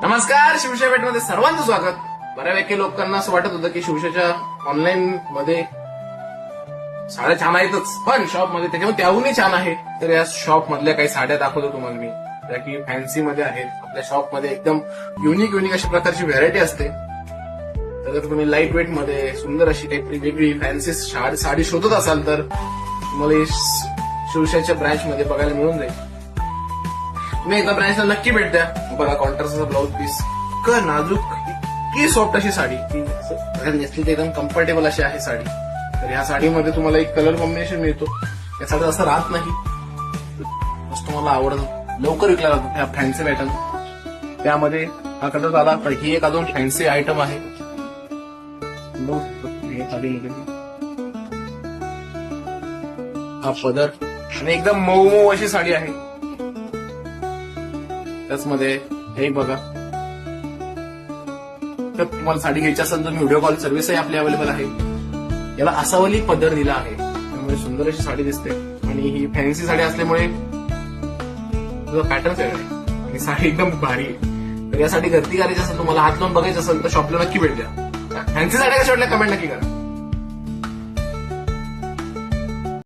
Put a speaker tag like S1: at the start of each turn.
S1: नमस्कार. शिवशाही भेटमध्ये सर्वांचं स्वागत. बऱ्यापैकी लोकांना असं वाटत होतं की शिवशाच्या ऑनलाईन मध्ये साड्या छान आहेतच, पण शॉप मध्ये त्याच्यामुळे त्याहूनही छान आहे. तर या शॉप मधल्या काही साड्या दाखवतो तुम्हाला मी, त्या की फॅन्सी मध्ये आहेत. आपल्या शॉप मध्ये एकदम युनिक अशा प्रकारची व्हरायटी असते. तर जर तुम्ही लाईट वेट मध्ये सुंदर अशी काहीतरी वेगळी फॅन्सी साडी शोधत असाल तर तुम्हाला शिवशाच्या ब्रँच मध्ये बघायला मिळून जाईल. तुम्ही एका ब्रँचला नक्की भेट द्या. बघा कॉन्ट्रास्टचा ब्लाऊज पीस, इतकं नाजूक, इतकी सॉफ्ट अशी साडी की नेसली एकदम कम्फर्टेबल अशी आहे साडी. तर ह्या साडीमध्ये तुम्हाला एक कलर कॉम्बिनेशन मिळतो. या साडी असं राहत नाही, तुम्हाला आवडत लवकर विकला जातो ह्या फॅन्सी पॅटर्न. त्यामध्ये हा कलर आला, पण ही एक अजून फॅन्सी आयटम आहे. हा पदर आणि एकदम मऊ अशी साडी आहे. त्याचमध्ये हे बघा, तर तुम्हाला साडी घ्यायची असेल तर व्हिडिओ कॉल सर्व्हिसही आपली अवेलेबल आहे. याला असावली पदर दिला आहे, त्यामुळे सुंदर अशी साडी दिसते. आणि ही फॅन्सी साडी असल्यामुळे पॅटर्न आहे आणि साडी एकदम भारी आहे. तर यासाठी गर्दी करायची असेल, तुम्हाला हात लावून बघायचं असेल तर शॉपला नक्की भेट द्या. फॅन्सी साड्या कशा वाटल्या कमेंट नक्की करा.